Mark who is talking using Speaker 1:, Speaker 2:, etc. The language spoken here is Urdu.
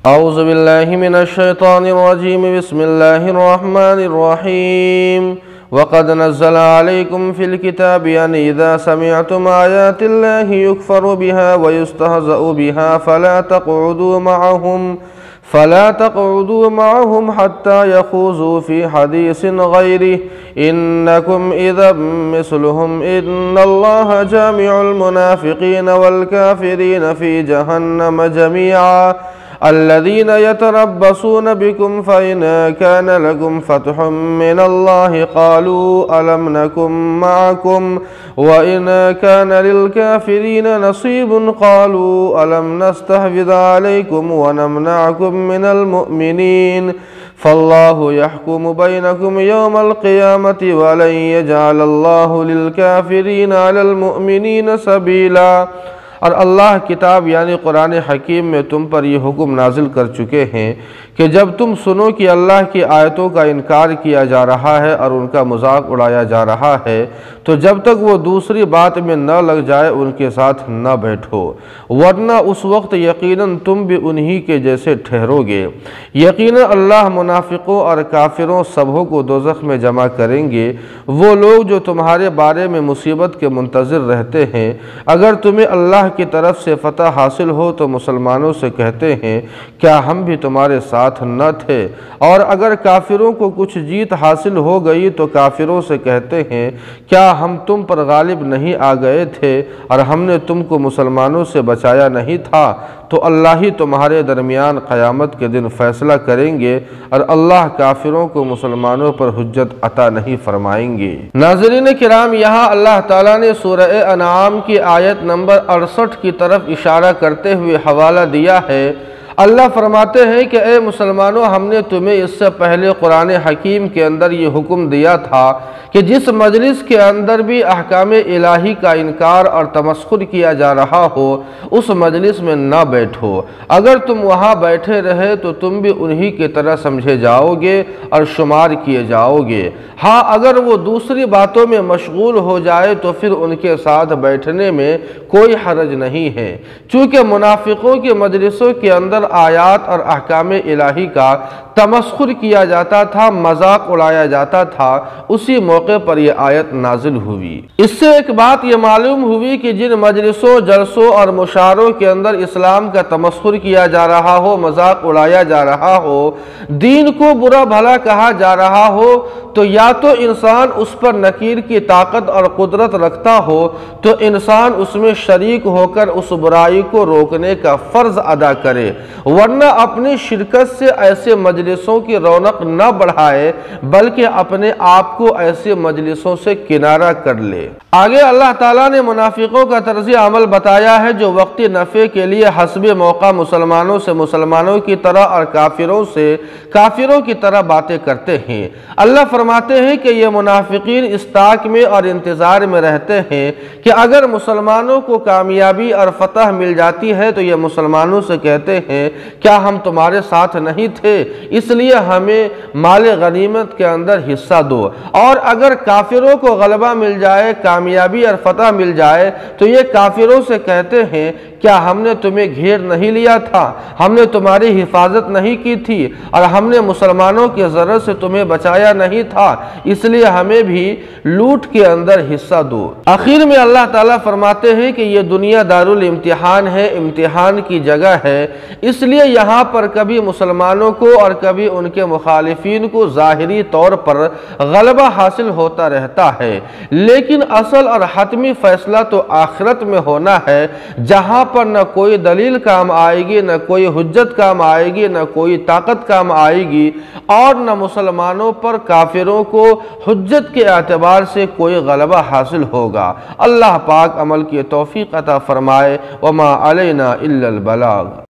Speaker 1: اعوذ باللہ من الشیطان الرجیم بسم اللہ الرحمن الرحیم وقد نزل عليكم في الكتاب أن إذا سمعتم آيات الله يكفر بها ويستهزأ بها فلا تقعدوا معهم حتى يخوضوا في حديث غيره إنكم إذا مثلهم إن الله جامع المنافقين والكافرين في جهنم جميعا الذين يتربصون بكم فإن كان لكم فتح من الله قالوا ألم نكن معكم وإن كان للكافرين نصيب قالوا ألم نستحوذ عليكم ونمنعكم من المؤمنين فالله يحكم بينكم يوم القيامة ولن يجعل الله للكافرين على المؤمنين سبيلا۔ اور اللہ کتاب یعنی قرآن حکیم میں تم پر یہ حکم نازل کر چکے ہیں کہ جب تم سنو کہ اللہ کی آیتوں کا انکار کیا جا رہا ہے اور ان کا مذاق اڑایا جا رہا ہے تو جب تک وہ دوسری بات میں نہ لگ جائے ان کے ساتھ نہ بیٹھو، ورنہ اس وقت یقیناً تم بھی انہی کے جیسے ٹھہرو گے۔ یقیناً اللہ منافقوں اور کافروں سبھوں کو دوزخ میں جمع کریں گے، وہ لوگ جو تمہارے بارے میں مصیبت کے منتظر رہتے ہیں۔ اگر تمہیں اللہ کی طرف سے فتح حاصل ہو تو مسلمانوں سے کہتے ہیں کیا ہم بھی تمہارے ساتھ نہ تھے، اور اگر کافروں کو کچھ جیت حاصل ہو گئی تو کافروں سے کہتے ہیں کیا ہم تم پر غالب نہیں آ گئے تھے اور ہم نے تم کو مسلمانوں سے بچایا نہیں تھا۔ تو اللہ ہی تمہارے درمیان قیامت کے دن فیصلہ کریں گے اور اللہ کافروں کو مسلمانوں پر حجت عطا نہیں فرمائیں گے۔ ناظرین کرام، یہاں اللہ تعالیٰ نے سورہ انعام کی آیت نمبر 68 کی طرف اشارہ کرتے ہوئے حوالہ دیا ہے۔ اللہ فرماتے ہیں کہ اے مسلمانوں، ہم نے تمہیں اس سے پہلے قرآن حکیم کے اندر یہ حکم دیا تھا کہ جس مجلس کے اندر بھی احکام الہی کا انکار اور تمسخر کیا جا رہا ہو اس مجلس میں نہ بیٹھو۔ اگر تم وہاں بیٹھے رہے تو تم بھی انہی کی طرح سمجھے جاؤ گے اور شمار کیے جاؤ گے۔ ہاں، اگر وہ دوسری باتوں میں مشغول ہو جائے تو پھر ان کے ساتھ بیٹھنے میں کوئی حرج نہیں ہے، چونکہ منافقوں کے مجلسوں کے اندر آیات اور احکام الہی کا تمسخر کیا جاتا تھا، مذاق اڑایا جاتا تھا۔ اسی موقع پر یہ آیت نازل ہوئی۔ اس سے ایک بات یہ معلوم ہوئی کہ جن مجلسوں، جلسوں اور مشاعروں کے اندر اسلام کا تمسخر کیا جا رہا ہو، مذاق اڑایا جا رہا ہو، دین کو برا بھلا کہا جا رہا ہو، تو یا تو انسان اس پر نکیر کی طاقت اور قدرت رکھتا ہو تو انسان اس میں شریک ہو کر اس برائی کو روکنے کا فرض ادا کرے، ورنہ اپنی شرکت سے ایسے مجلسوں کی رونق نہ بڑھائے بلکہ اپنے آپ کو ایسے مجلسوں سے کنارہ کر لے۔ آگے اللہ تعالیٰ نے منافقوں کا طرز عمل بتایا ہے جو وقتی نفع کے لیے حسب موقع مسلمانوں سے مسلمانوں کی طرح اور کافروں سے کافروں کی طرح باتیں کرتے ہیں۔ اللہ فرماتے ہیں کہ یہ منافقین اس طاق میں اور انتظار میں رہتے ہیں کہ اگر مسلمانوں کو کامیابی اور فتح مل جاتی ہے تو یہ مسلمانوں سے کہتے ہیں کیا ہم تمہارے ساتھ نہیں تھے، اس لیے ہمیں مال غنیمت کے اندر حصہ دو۔ اور اگر کافروں کو غلبہ مل جائے، کامیابی اور فتح مل جائے تو یہ کافروں سے کہتے ہیں کیا ہم نے تمہیں گھیر نہیں لیا تھا، ہم نے تمہاری حفاظت نہیں کی تھی اور ہم نے مسلمانوں کے ضرر سے تمہیں بچایا نہیں تھا، اس لیے ہمیں بھی لوٹ کے اندر حصہ دو۔ آخر میں اللہ تعالیٰ فرماتے ہیں کہ یہ دنیا دارالامتحان ہے، امتحان کی جگہ ہے، اس لیے یہاں پر کبھی مسلمانوں کو اور کبھی ان کے مخالفین کو ظاہری طور پر غلبہ حاصل ہوتا رہتا ہے، لیکن اصل اور حتمی فیصلہ تو آخرت میں ہونا ہے، جہاں پر نہ کوئی دلیل کام آئے گی، نہ کوئی حجت کام آئے گی، نہ کوئی طاقت کام آئے گی، اور نہ مسلمانوں پر کافروں کو حجت کے اعتبار سے کوئی غلبہ حاصل ہوگا۔ اللہ پاک عمل کی توفیق عطا فرمائے۔ وما علینا الا البلاغ۔